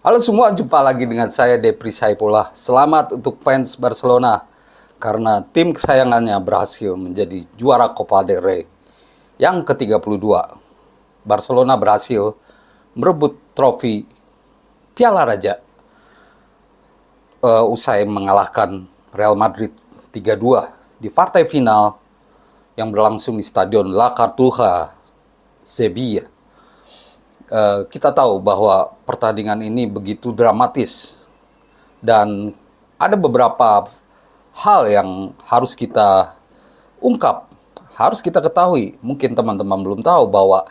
Halo semua, jumpa lagi dengan saya Depri Saipullah. Selamat untuk fans Barcelona karena tim kesayangannya berhasil menjadi juara Copa del Rey yang ke-32. Barcelona berhasil merebut trofi Piala Raja usai mengalahkan Real Madrid 3-2 di partai final yang berlangsung di Stadion La Cartuja, Sevilla. Kita tahu bahwa pertandingan ini begitu dramatis dan ada beberapa hal yang harus kita ungkap, harus kita ketahui. Mungkin teman-teman belum tahu bahwa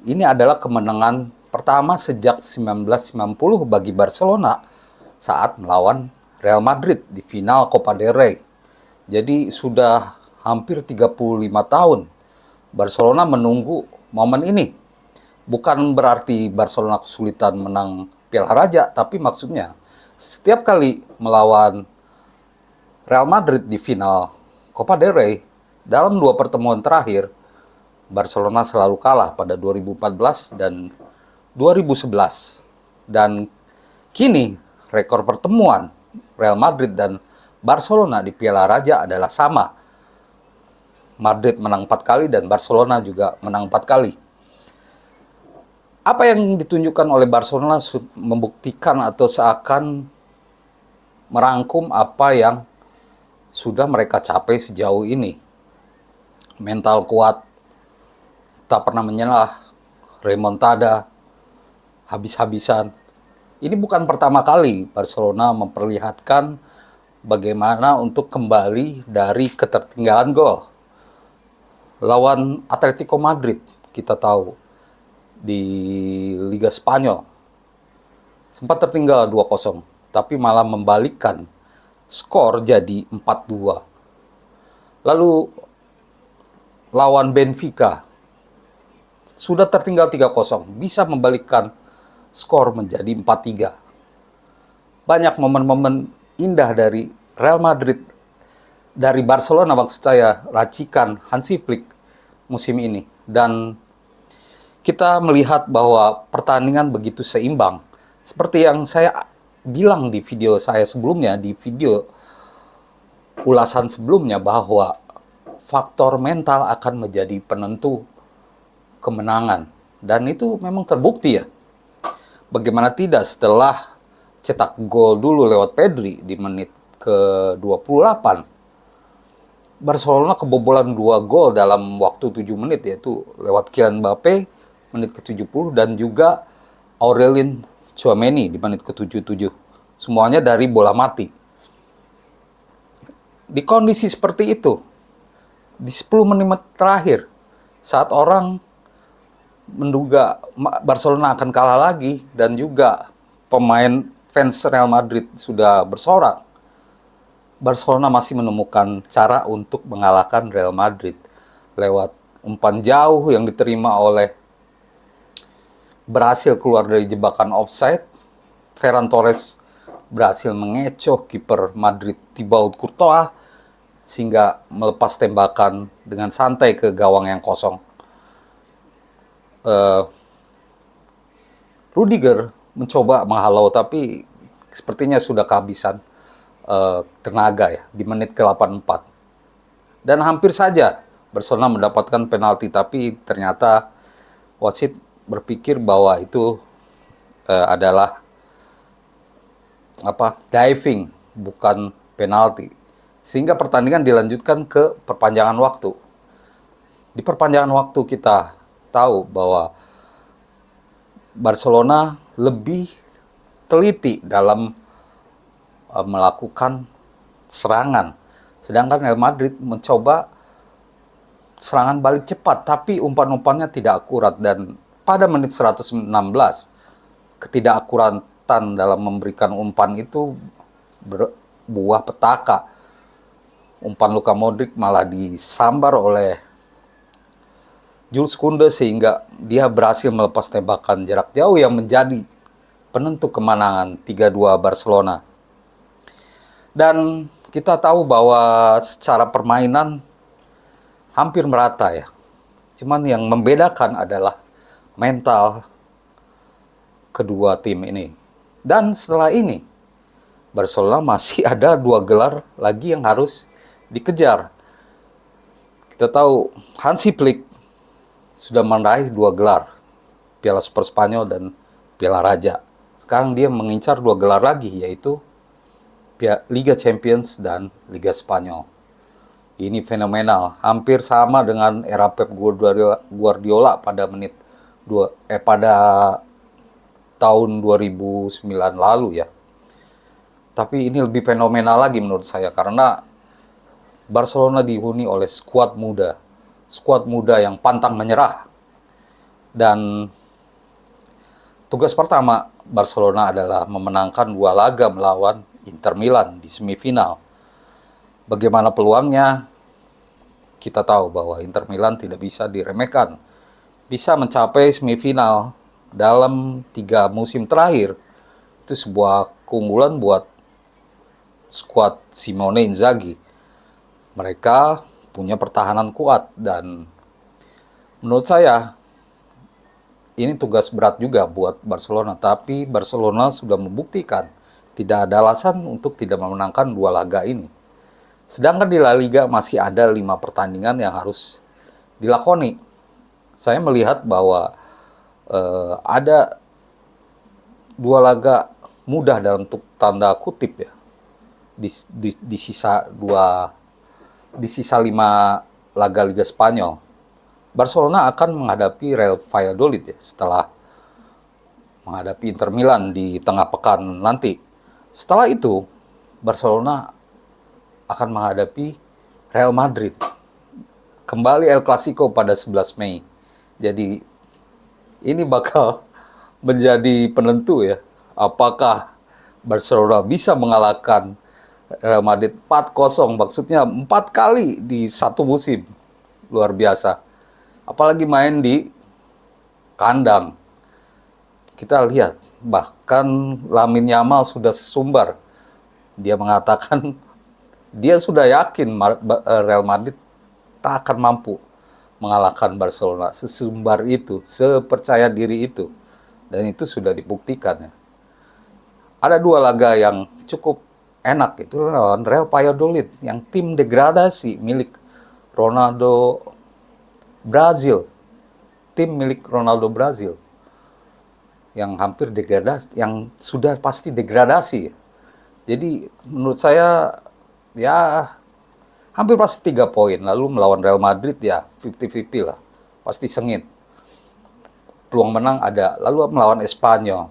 ini adalah kemenangan pertama sejak 1990 bagi Barcelona saat melawan Real Madrid di final Copa del Rey. Jadi sudah hampir 35 tahun Barcelona menunggu momen ini. Bukan berarti Barcelona kesulitan menang Piala Raja, tapi maksudnya setiap kali melawan Real Madrid di final Copa del Rey, dalam dua pertemuan terakhir, Barcelona selalu kalah pada 2014 dan 2011. Dan kini rekor pertemuan Real Madrid dan Barcelona di Piala Raja adalah sama. Madrid menang 4 kali dan Barcelona juga menang 4 kali. Apa yang ditunjukkan oleh Barcelona membuktikan atau seakan merangkum apa yang sudah mereka capai sejauh ini. Mental kuat, tak pernah menyerah, remontada, habis-habisan. Ini bukan pertama kali Barcelona memperlihatkan bagaimana untuk kembali dari ketertinggalan gol. Lawan Atletico Madrid, kita tahu, di Liga Spanyol sempat tertinggal 2-0, tapi malah membalikkan skor jadi 4-2. Lalu lawan Benfica sudah tertinggal 3-0, bisa membalikkan skor menjadi 4-3. Banyak momen-momen indah dari Real Madrid, dari Barcelona maksud saya, racikan Hansi Flick musim ini. Dan kita melihat bahwa pertandingan begitu seimbang. Seperti yang saya bilang di video saya sebelumnya, di video ulasan sebelumnya, bahwa faktor mental akan menjadi penentu kemenangan. Dan itu memang terbukti ya. Bagaimana tidak setelah cetak gol dulu lewat Pedri di menit ke-28. Barcelona kebobolan 2 gol dalam waktu 7 menit, yaitu lewat Kylian Mbappe menit ke-70 dan juga Aurelien Tchouaméni di menit ke-77. Semuanya dari bola mati. Di kondisi seperti itu, di 10 menit terakhir, saat orang menduga Barcelona akan kalah lagi dan juga pemain fans Real Madrid sudah bersorak, Barcelona masih menemukan cara untuk mengalahkan Real Madrid lewat umpan jauh yang diterima oleh, berhasil keluar dari jebakan offside. Ferran Torres berhasil mengecoh kiper Madrid Thibaut Courtois sehingga melepas tembakan dengan santai ke gawang yang kosong. Rudiger mencoba menghalau tapi sepertinya sudah kehabisan tenaga ya di menit ke-84. Dan hampir saja Barcelona mendapatkan penalti, tapi ternyata wasit berpikir bahwa itu adalah diving, bukan penalti. Sehingga pertandingan dilanjutkan ke perpanjangan waktu. Di perpanjangan waktu kita tahu bahwa Barcelona lebih teliti dalam melakukan serangan. Sedangkan Real Madrid mencoba serangan balik cepat, tapi umpan-umpannya tidak akurat. Dan pada menit 116, ketidakakuratan dalam memberikan umpan itu berbuah petaka. Umpan Luka Modric malah disambar oleh Jules Kounde sehingga dia berhasil melepas tembakan jarak jauh yang menjadi penentu kemenangan 3-2 Barcelona. Dan kita tahu bahwa secara permainan hampir merata ya. Cuman yang membedakan adalah mental kedua tim ini. Dan setelah ini, Barcelona masih ada 2 gelar lagi yang harus dikejar. Kita tahu Hansi Flick sudah meraih 2 gelar, Piala Super Spanyol dan Piala Raja. Sekarang dia mengincar 2 gelar lagi, yaitu Liga Champions dan Liga Spanyol. Ini fenomenal, hampir sama dengan era Pep Guardiola pada tahun 2009 lalu ya. Tapi ini lebih fenomenal lagi menurut saya, karena Barcelona dihuni oleh skuad muda yang pantang menyerah. Dan tugas pertama Barcelona adalah memenangkan 2 laga melawan Inter Milan di semifinal. Bagaimana peluangnya? Kita tahu bahwa Inter Milan tidak bisa diremehkan. Bisa mencapai semifinal dalam 3 musim terakhir, itu sebuah keunggulan buat skuad Simone Inzaghi. Mereka punya pertahanan kuat, dan menurut saya ini tugas berat juga buat Barcelona. Tapi Barcelona sudah membuktikan tidak ada alasan untuk tidak memenangkan 2 laga ini. Sedangkan di La Liga masih ada 5 pertandingan yang harus dilakoni. Saya melihat bahwa ada 2 laga mudah dalam tanda kutip ya. Di sisa 5 laga Liga Spanyol. Barcelona akan menghadapi Real Valladolid ya, setelah menghadapi Inter Milan di tengah pekan nanti. Setelah itu, Barcelona akan menghadapi Real Madrid. Kembali El Clasico pada 11 Mei. Jadi, ini bakal menjadi penentu ya. Apakah Barcelona bisa mengalahkan Real Madrid 4-0, maksudnya 4 kali di satu musim. Luar biasa. Apalagi main di kandang. Kita lihat, bahkan Lamine Yamal sudah sesumbar. Dia mengatakan dia sudah yakin Real Madrid tak akan mampu mengalahkan Barcelona. Sesumbar itu, sepercaya diri itu. Dan itu sudah dibuktikan ya. Ada 2 laga yang cukup enak, itu lawan Real Valladolid yang tim degradasi milik Ronaldo Brazil. Tim milik Ronaldo Brazil yang hampir degradasi, yang sudah pasti degradasi. Jadi menurut saya ya hampir pasti 3 poin. Lalu melawan Real Madrid ya 50-50 lah. Pasti sengit. Peluang menang ada. Lalu melawan Espanyol.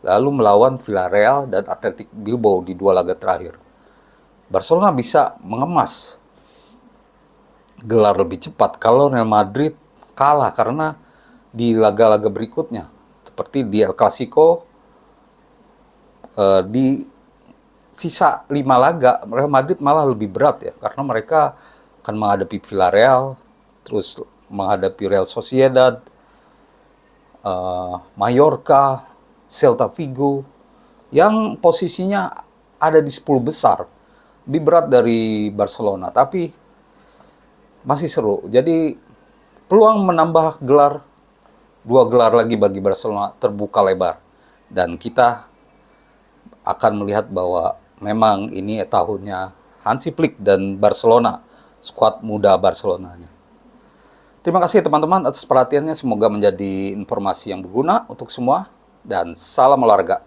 Lalu melawan Villarreal dan Athletic Bilbao di 2 laga terakhir. Barcelona bisa mengemas gelar lebih cepat kalau Real Madrid kalah, karena di laga-laga berikutnya seperti di El Clasico, di sisa 5 laga Real Madrid malah lebih berat ya, karena mereka akan menghadapi Villarreal, terus menghadapi Real Sociedad, Mallorca, Celta Vigo, yang posisinya ada di 10 besar. Lebih berat dari Barcelona, tapi masih seru. Jadi peluang menambah 2 gelar lagi bagi Barcelona terbuka lebar. Dan kita akan melihat bahwa memang ini tahunnya Hansi Flick dan Barcelona, skuad muda Barcelonanya. Terima kasih teman-teman atas perhatiannya. Semoga menjadi informasi yang berguna untuk semua. Dan salam olahraga.